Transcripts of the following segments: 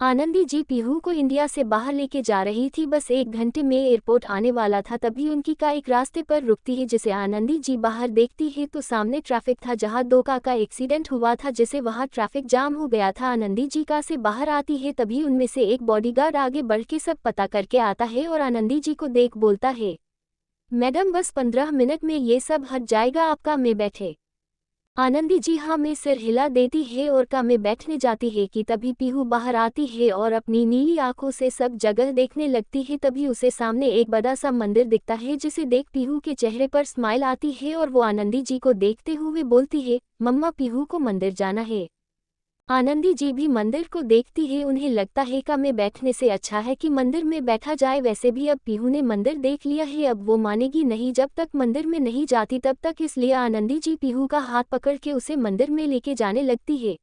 आनंदी जी पीहू को इंडिया से बाहर लेके जा रही थी। बस 1 घंटे में एयरपोर्ट आने वाला था, तभी उनकी कार एक रास्ते पर रुकती है, जिसे आनंदी जी बाहर देखती है तो सामने ट्रैफिक था जहां 2 कार का एक्सीडेंट हुआ था, जिससे वहां ट्रैफिक जाम हो गया था। आनंदी जी कार से बाहर आती है, तभी उनमें से एक बॉडीगार्ड आगे बढ़ के सब पता करके आता है और आनंदी जी को देख बोलता है, मैडम बस 15 मिनट में ये सब हट जाएगा, आप कार में बैठे। आनंदी जी हाँ में सिर हिला देती है और कार में बैठने जाती है कि तभी पीहू बाहर आती है और अपनी नीली आंखों से सब जगह देखने लगती है। तभी उसे सामने एक बड़ा सा मंदिर दिखता है, जिसे देख पीहू के चेहरे पर स्माइल आती है और वो आनंदी जी को देखते हुए बोलती है, मम्मा पीहू को मंदिर जाना है। आनंदी जी भी मंदिर को देखती है, उन्हें लगता है कार में बैठने से अच्छा है कि मंदिर में बैठा जाए। वैसे भी अब पीहू ने मंदिर देख लिया है, अब वो मानेगी नहीं जब तक मंदिर में नहीं जाती तब तक, इसलिए आनंदी जी पीहू का हाथ पकड़ के उसे मंदिर में लेके जाने लगती है।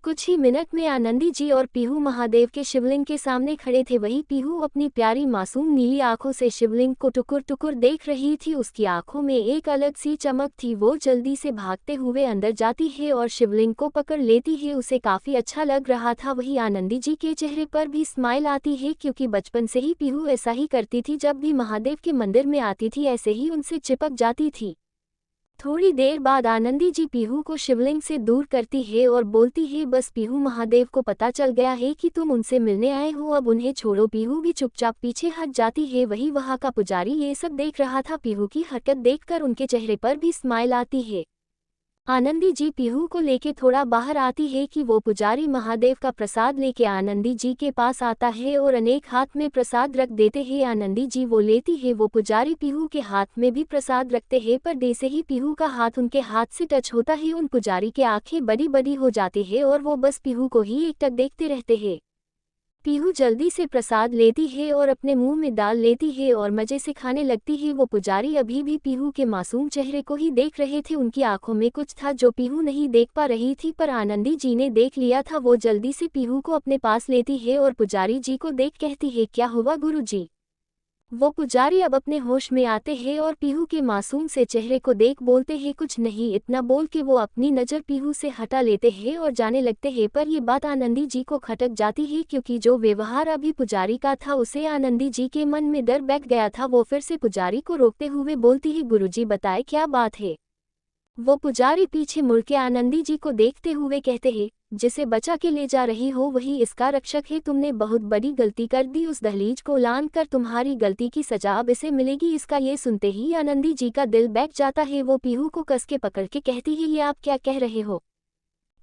कुछ ही मिनट में आनंदी जी और पीहू महादेव के शिवलिंग के सामने खड़े थे। वही पीहू अपनी प्यारी मासूम नीली आंखों से शिवलिंग को टुकुर टुकुर देख रही थी। उसकी आंखों में एक अलग सी चमक थी। वो जल्दी से भागते हुए अंदर जाती है और शिवलिंग को पकड़ लेती है। उसे काफी अच्छा लग रहा था। वही आनंदी जी के चेहरे पर भी स्माइल आती है, क्योंकि बचपन से ही पीहू ऐसा ही करती थी। जब भी महादेव के मंदिर में आती थी ऐसे ही उनसे चिपक जाती थी। थोड़ी देर बाद आनंदी जी पीहू को शिवलिंग से दूर करती है और बोलती है, बस पीहू महादेव को पता चल गया है कि तुम उनसे मिलने आए हो, अब उन्हें छोड़ो। पीहू भी चुपचाप पीछे हट जाती है। वही वहां का पुजारी ये सब देख रहा था। पीहू की हरकत देखकर उनके चेहरे पर भी स्माइल आती है। आनंदी जी पीहू को लेके थोड़ा बाहर आती है कि वो पुजारी महादेव का प्रसाद लेके आनंदी जी के पास आता है और अनेक हाथ में प्रसाद रख देते हैं। आनंदी जी वो लेती है, वो पुजारी पीहू के हाथ में भी प्रसाद रखते हैं, पर जैसे ही पीहू का हाथ उनके हाथ से टच होता है उन पुजारी के आंखें बड़ी बड़ी हो जाती है और वो बस पीहू को ही एकटक देखते रहते हैं। पीहू जल्दी से प्रसाद लेती है और अपने मुंह में डाल लेती है और मजे से खाने लगती है। वो पुजारी अभी भी पीहू के मासूम चेहरे को ही देख रहे थे। उनकी आंखों में कुछ था जो पीहू नहीं देख पा रही थी, पर आनंदी जी ने देख लिया था। वो जल्दी से पीहू को अपने पास लेती है और पुजारी जी को देख कहती है, क्या हुआ गुरुजी? वो पुजारी अब अपने होश में आते हैं और पीहू के मासूम से चेहरे को देख बोलते हैं, कुछ नहीं। इतना बोल के वो अपनी नज़र पीहू से हटा लेते हैं और जाने लगते हैं। पर ये बात आनंदी जी को खटक जाती है, क्योंकि जो व्यवहार अभी पुजारी का था उसे आनंदी जी के मन में डर बैठ गया था। वो फिर से पुजारी को रोकते हुए बोलती है, गुरुजी बताए क्या बात है? वो पुजारी पीछे मुड़ के आनंदी जी को देखते हुए कहते हैं, जिसे बचा के ले जा रही हो वही इसका रक्षक है। तुमने बहुत बड़ी गलती कर दी, उस दहलीज को लांघ कर तुम्हारी गलती की सजा अब इसे मिलेगी। इसका ये सुनते ही आनंदी जी का दिल बैठ जाता है। वो पीहू को कस के पकड़ के कहती है, ये आप क्या कह रहे हो?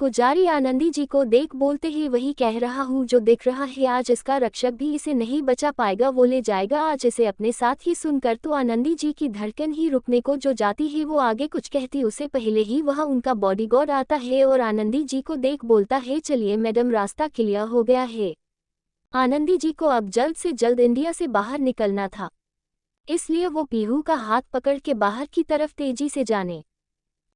पुजारी आनंदी जी को देख बोलते ही, वही कह रहा हूँ जो दिख रहा है, आज इसका रक्षक भी इसे नहीं बचा पाएगा, वो ले जाएगा आज इसे अपने साथ ही। सुनकर तो आनंदी जी की धड़कन ही रुकने को जो जाती है। वो आगे कुछ कहती उससे पहले ही वहाँ उनका बॉडीगार्ड आता है और आनंदी जी को देख बोलता है, चलिए मैडम रास्ता क्लियर हो गया है। आनंदी जी को अब जल्द से जल्द इंडिया से बाहर निकलना था, इसलिए वो पीहू का हाथ पकड़ के बाहर की तरफ तेजी से जाने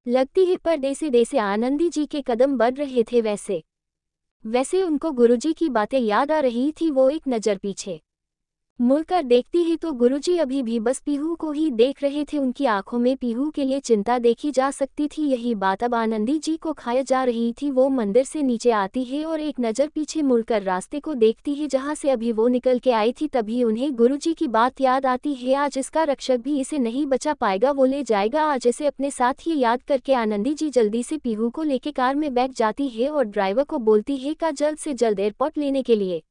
लगती है। पर जैसे जैसे आनंदी जी के कदम बढ़ रहे थे वैसे वैसे उनको गुरुजी की बातें याद आ रही थी। वो एक नज़र पीछे मुड़कर देखती है तो गुरुजी अभी भी बस पीहू को ही देख रहे थे। उनकी आंखों में पीहू के लिए चिंता देखी जा सकती थी। यही बात अब आनंदी जी को खाया जा रही थी। वो मंदिर से नीचे आती है और एक नज़र पीछे मुड़कर रास्ते को देखती है जहां से अभी वो निकल के आई थी। तभी उन्हें गुरुजी की बात याद आती है, आज इसका रक्षक भी इसे नहीं बचा पाएगा, वो ले जाएगा आज इसे अपने साथ। ही याद करके आनंदी जी जल्दी से पीहू को लेके कार में बैठ जाती है और ड्राइवर को बोलती है का जल्द से जल्द एयरपोर्ट लेने के लिए।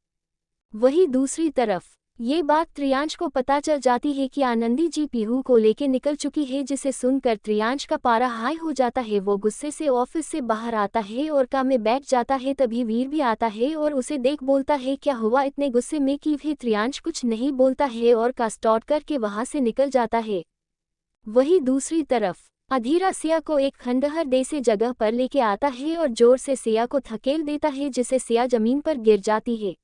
वही दूसरी तरफ ये बात त्रियांश को पता चल जाती है कि आनंदी जी पीहू को लेके निकल चुकी है, जिसे सुनकर त्रियांश का पारा हाई हो जाता है। वो गुस्से से ऑफिस से बाहर आता है और कार में बैठ जाता है। तभी वीर भी आता है और उसे देख बोलता है, क्या हुआ इतने गुस्से में कि भी? त्रियांश कुछ नहीं बोलता है और कार स्टार्ट करके वहां से निकल जाता है। वही दूसरी तरफ अधीरा सिया को एक खंडहर जैसे जगह पर लेके आता है और जोर से सिया को धकेल देता है, जिससे सिया जमीन पर गिर जाती है।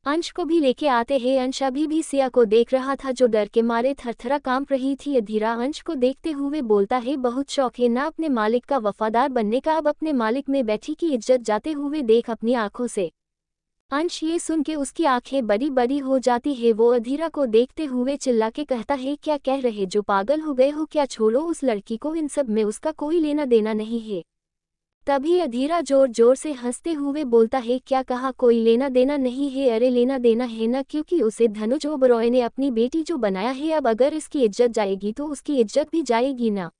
अंश को भी लेके आते हैं। अंश अभी भी सिया को देख रहा था जो डर के मारे थरथरा कांप रही थी। अधीरा अंश को देखते हुए बोलता है, बहुत शौक है ना अपने मालिक का वफादार बनने का, अब अपने मालिक में बैठी की इज्जत जाते हुए देख अपनी आंखों से। अंश ये सुन के उसकी आंखें बड़ी बड़ी हो जाती है। वो अधीरा को देखते हुए चिल्ला के कहता है, क्या कह रहे जो पागल हो गए हो क्या? छोड़ो उस लड़की को, इन सब में उसका कोई लेना देना नहीं है। तभी अधीरा जोर जोर से हंसते हुए बोलता है, क्या कहा, कोई लेना देना नहीं है? अरे लेना देना है ना, क्योंकि उसे धनुज ओबरॉय ने अपनी बेटी जो बनाया है, अब अगर इसकी इज्जत जाएगी तो उसकी इज्जत भी जाएगी ना।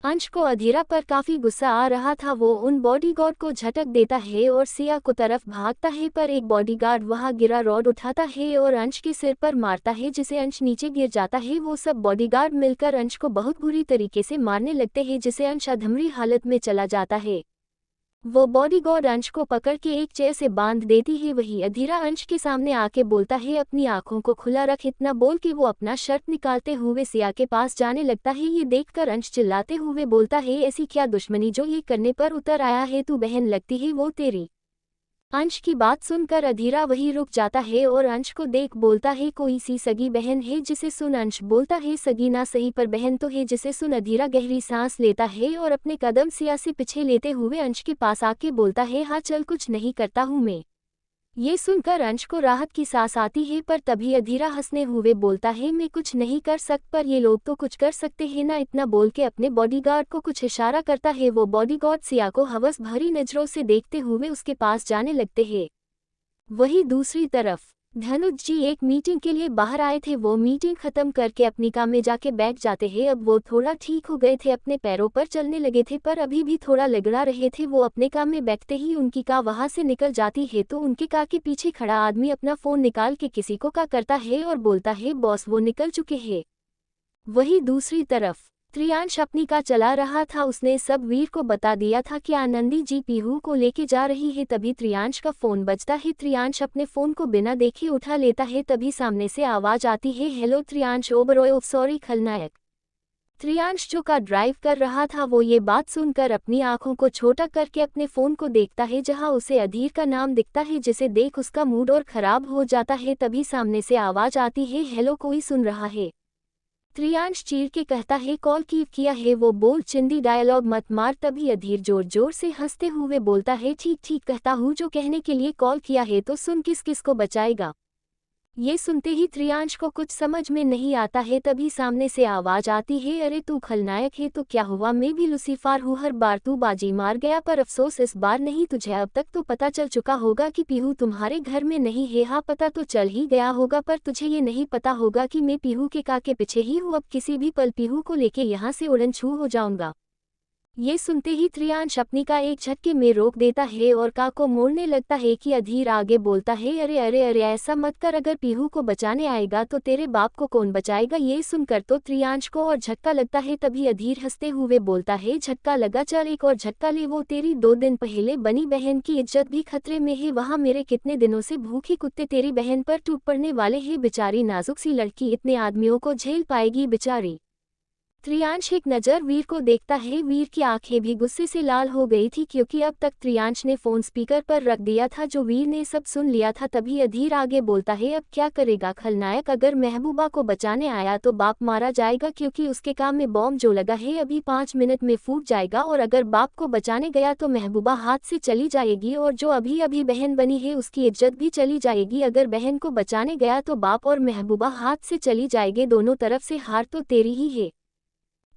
अंश को अधीरा पर काफी गुस्सा आ रहा था। वो उन बॉडीगार्ड को झटक देता है और सिया को तरफ भागता है, पर एक बॉडीगार्ड वहां गिरा रॉड उठाता है और अंश के सिर पर मारता है, जिसे अंश नीचे गिर जाता है। वो सब बॉडीगार्ड मिलकर अंश को बहुत बुरी तरीके से मारने लगते हैं, जिसे अंश अधमरी हालत में चला जाता है। वो बॉडीगार्ड अंश को पकड़ के एक चेयर से बांध देती है। वही अधीरा अंश के सामने आके बोलता है, अपनी आंखों को खुला रख। इतना बोल के वो अपना शर्ट निकालते हुए सिया के पास जाने लगता है। ये देखकर अंश चिल्लाते हुए बोलता है, ऐसी क्या दुश्मनी जो ये करने पर उतर आया है? तू बहन लगती है वो तेरी। अंश की बात सुनकर अधीरा वही रुक जाता है और अंश को देख बोलता है, कोई सी सगी बहन है? जिसे सुन अंश बोलता है, सगी ना सही पर बहन तो है। जिसे सुन अधीरा गहरी सांस लेता है और अपने कदम सिया से पीछे लेते हुए अंश के पास आके बोलता है, हाँ चल, कुछ नहीं करता हूँ मैं। ये सुनकर अंश को राहत की सांस आती है, पर तभी अधीरा हंसने हुए बोलता है, मैं कुछ नहीं कर सकता, पर ये लोग तो कुछ कर सकते हैं ना। इतना बोल के अपने बॉडीगार्ड को कुछ इशारा करता है। वो बॉडीगार्ड सिया को हवस भरी नजरों से देखते हुए उसके पास जाने लगते हैं। वही दूसरी तरफ धनुज जी एक मीटिंग के लिए बाहर आए थे। वो मीटिंग खत्म करके अपनी काम में जाके बैठ जाते हैं। अब वो थोड़ा ठीक हो गए थे, अपने पैरों पर चलने लगे थे, पर अभी भी थोड़ा लगड़ा रहे थे। वो अपने काम में बैठते ही उनकी कार वहां से निकल जाती है, तो उनके कार के पीछे खड़ा आदमी अपना फोन निकाल के किसी को करता है और बोलता है, बॉस वो निकल चुके हैं। वही दूसरी तरफ त्रियांश अपनी कार चला रहा था। उसने सब वीर को बता दिया था कि आनंदी जी पीहू को लेके जा रही है। तभी त्रियांश का फोन बजता है। त्रियांश अपने फोन को बिना देखे उठा लेता है। तभी सामने से आवाज आती है, हेलो त्रियांश ओबरॉय, सॉरी खलनायक। त्रियांश जो कार ड्राइव कर रहा था, वो ये बात सुनकर अपनी आंखों को छोटा करके अपने फोन को देखता है, जहां उसे अधीर का नाम दिखता है, जिसे देख उसका मूड और खराब हो जाता है। तभी सामने से आवाज आती है, हेलो कोई सुन रहा है? त्रियांश चीर के कहता है, कॉल किया है? वो बोल, चिंदी डायलॉग मत मार। तभी अधीर जोर जोर से हंसते हुए बोलता है, ठीक ठीक कहता हूँ, जो कहने के लिए कॉल किया है तो सुन, किस किस को बचाएगा? ये सुनते ही त्रियांश को कुछ समझ में नहीं आता है। तभी सामने से आवाज आती है, अरे तू खलनायक है तो क्या हुआ, मैं भी लुसीफार हूँ। हर बार तू बाजी मार गया, पर अफसोस इस बार नहीं। तुझे अब तक तो पता चल चुका होगा कि पीहू तुम्हारे घर में नहीं है। हाँ पता तो चल ही गया होगा, पर तुझे ये नहीं पता होगा कि मैं पीहू के का के पीछे ही हूँ। अब किसी भी पल पीहू को लेके यहाँ से उड़न छू हो जाऊंगा। ये सुनते ही त्रियांश अपनी का एक झटके में रोक देता है और का को मोड़ने लगता है कि अधीर आगे बोलता है, अरे अरे अरे ऐसा मत कर, अगर पीहू को बचाने आएगा तो तेरे बाप को कौन बचाएगा? ये सुनकर तो त्रियांश को और झटका लगता है। तभी अधीर हंसते हुए बोलता है, झटका लगा, चल एक और झटका ले। वो तेरी 2 दिन पहले बनी बहन की इज्जत भी खतरे में है। वहाँ मेरे कितने दिनों से भूखे कुत्ते तेरी बहन पर टूट पड़ने वाले हैं। बेचारी नाजुक सी लड़की इतने आदमियों को झेल पाएगी बेचारी? त्रियांश एक नज़र वीर को देखता है। वीर की आंखें भी गुस्से से लाल हो गई थी, क्योंकि अब तक त्रियांश ने फोन स्पीकर पर रख दिया था, जो वीर ने सब सुन लिया था। तभी अधीर आगे बोलता है, अब क्या करेगा खलनायक? अगर महबूबा को बचाने आया तो बाप मारा जाएगा, क्योंकि उसके काम में बॉम्ब जो लगा है अभी 5 मिनट में फूट जाएगा। और अगर बाप को बचाने गया तो महबूबा हाथ से चली जाएगी, और जो अभी अभी बहन बनी है उसकी इज्जत भी चली जाएगी। अगर बहन को बचाने गया तो बाप और महबूबा हाथ से चली जाएगी। दोनों तरफ से हार तो तेरी ही है।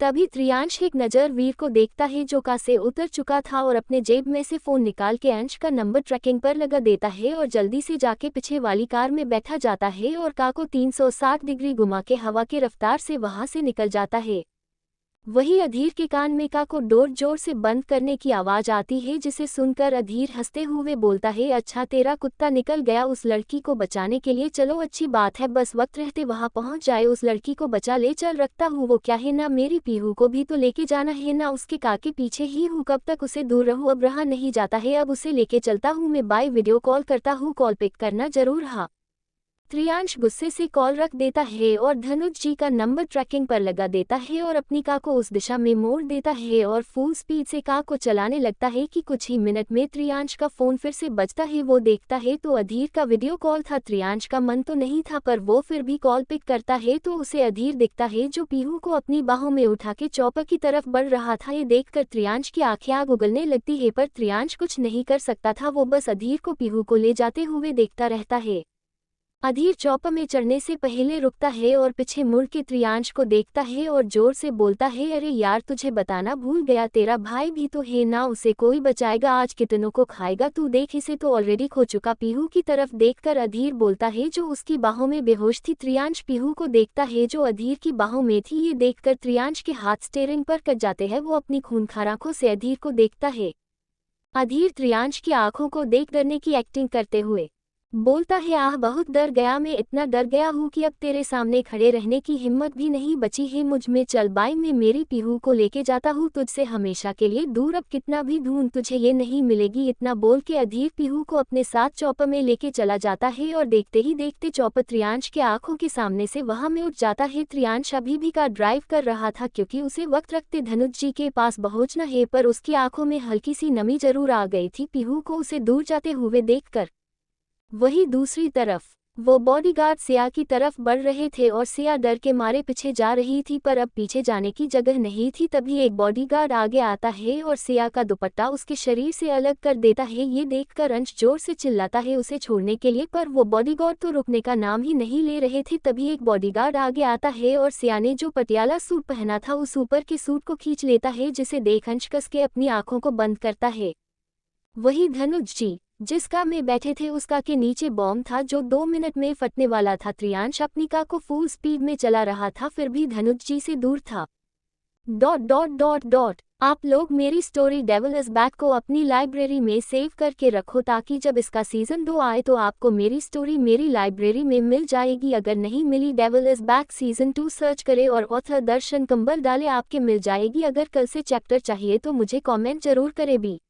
तभी त्रियांश एक नज़र वीर को देखता है, जो कार से उतर चुका था, और अपने जेब में से फोन निकाल के अंश का नंबर ट्रैकिंग पर लगा देता है और जल्दी से जाके पीछे वाली कार में बैठा जाता है और कार को 360 डिग्री घुमा के हवा के रफ्तार से वहां से निकल जाता है। वही अधीर के कान में का को जोर जोर से बंद करने की आवाज आती है, जिसे सुनकर अधीर हंसते हुए बोलता है, अच्छा तेरा कुत्ता निकल गया उस लड़की को बचाने के लिए। चलो अच्छी बात है, बस वक्त रहते वहां पहुंच जाए, उस लड़की को बचा ले। चल रखता हूँ, वो क्या है ना, मेरी पीहू को भी तो लेके जाना है ना, उसके का के पीछे ही हूँ, कब तक उसे दूर रहूँ, अब रहा नहीं जाता है, अब उसे लेके चलता हूँ मैं। बाय, वीडियो कॉल करता हूँ, कॉल पिक करना जरूर। हाँ। त्रियांश गुस्से से कॉल रख देता है और धनुज जी का नंबर ट्रैकिंग पर लगा देता है और अपनी कार को उस दिशा में मोड़ देता है और फुल स्पीड से कार को चलाने लगता है कि कुछ ही मिनट में त्रियांश का फोन फिर से बजता है। वो देखता है तो अधीर का वीडियो कॉल था। त्रियांश का मन तो नहीं था, पर वो फिर भी कॉल पिक करता है तो उसे अधीर दिखता है, जो पीहू को अपनी बाहों में उठा के चौपर की तरफ बढ़ रहा था। ये देखकर त्रियांश की आंखें आग उगलने लगती है, पर त्रियांश कुछ नहीं कर सकता था। वो बस अधीर को पीहू को ले जाते हुए देखता रहता है। अधीर चौपर में चढ़ने से पहले रुकता है और पीछे मुड़ के त्रियांश को देखता है और जोर से बोलता है, अरे यार तुझे बताना भूल गया, तेरा भाई भी तो है ना, उसे कोई बचाएगा, आज कितनों को खाएगा, तू देख इसे तो ऑलरेडी खो चुका। पीहू की तरफ देखकर अधीर बोलता है, जो उसकी बाहों में बेहोश थी। त्रियांश पीहू को देखता है जो अधीर की बाहों में थी। ये देखकर त्रियांश के हाथ स्टीयरिंग पर कट जाते हैं। वो अपनी खूंखार आंखों से अधीर को देखता है। अधीर त्रियांश की आंखों को देख डरने की एक्टिंग करते हुए बोलता है, आह बहुत डर गया, मैं इतना डर गया हूँ कि अब तेरे सामने खड़े रहने की हिम्मत भी नहीं बची है मुझ में। चल बाई, मैं मेरी पीहू को लेके जाता हूँ तुझसे हमेशा के लिए दूर, अब कितना भी ढूंढ तुझे ये नहीं मिलेगी। इतना बोल के अधीर पीहू को अपने साथ चौपर में लेके चला जाता है और देखते ही देखते चौपर त्रियांश के आंखों के सामने से वहां में उठ जाता है। त्रियांश अभी भी कार ड्राइव कर रहा था क्योंकि उसे वक्त रखते धनुष जी के पास पहुंचना है, पर उसकी आंखों में हल्की सी नमी जरूर आ गई थी पीहू को उसे दूर जाते हुए देखकर। वहीं दूसरी तरफ वो बॉडीगार्ड सिया की तरफ बढ़ रहे थे और सिया डर के मारे पीछे जा रही थी, पर अब पीछे जाने की जगह नहीं थी। तभी एक बॉडीगार्ड आगे आता है और सिया का दुपट्टा उसके शरीर से अलग कर देता है। ये देखकर अंश जोर से चिल्लाता है उसे छोड़ने के लिए, पर वो बॉडीगार्ड तो रुकने का नाम ही नहीं ले रहे थे। तभी एक बॉडीगार्ड आगे आता है और सिया ने जो पटियाला सूट पहना था उस ऊपर के सूट को खींच लेता है, जिसे देख अंश कस के अपनी आंखों को बंद करता है। वही धनुष जी जिस कार में बैठे थे उस कार के नीचे बॉम्ब था जो 2 मिनट में फटने वाला था। त्रियांश अपनी कार को फुल स्पीड में चला रहा था, फिर भी धनुष जी से दूर था। ... आप लोग मेरी स्टोरी डेविल इज बैक को अपनी लाइब्रेरी में सेव करके रखो ताकि जब इसका सीजन 2 आए तो आपको मेरी स्टोरी मेरी लाइब्रेरी में मिल जाएगी। अगर नहीं मिली devil is back season 2 search करे और ऑथर दर्शन कंबल डाले, आपके मिल जाएगी। अगर कल से चैप्टर चाहिए तो मुझे कमेंट जरूर करे भी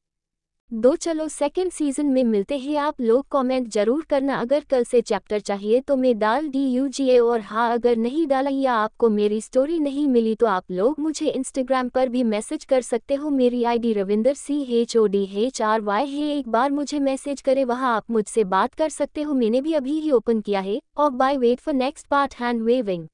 दो। चलो सेकंड सीजन में मिलते हैं, आप लोग कमेंट जरूर करना। अगर कल से चैप्टर चाहिए तो मैं डाल DUGA, और हाँ अगर नहीं डाला या आपको मेरी स्टोरी नहीं मिली तो आप लोग मुझे इंस्टाग्राम पर भी मैसेज कर सकते हो। मेरी ID रविंदर CHODHRY है, एक बार मुझे मैसेज करे, वहाँ आप मुझसे बात कर सकते हो। मैंने भी अभी ही ओपन किया है। और bye wait for next part hand waving.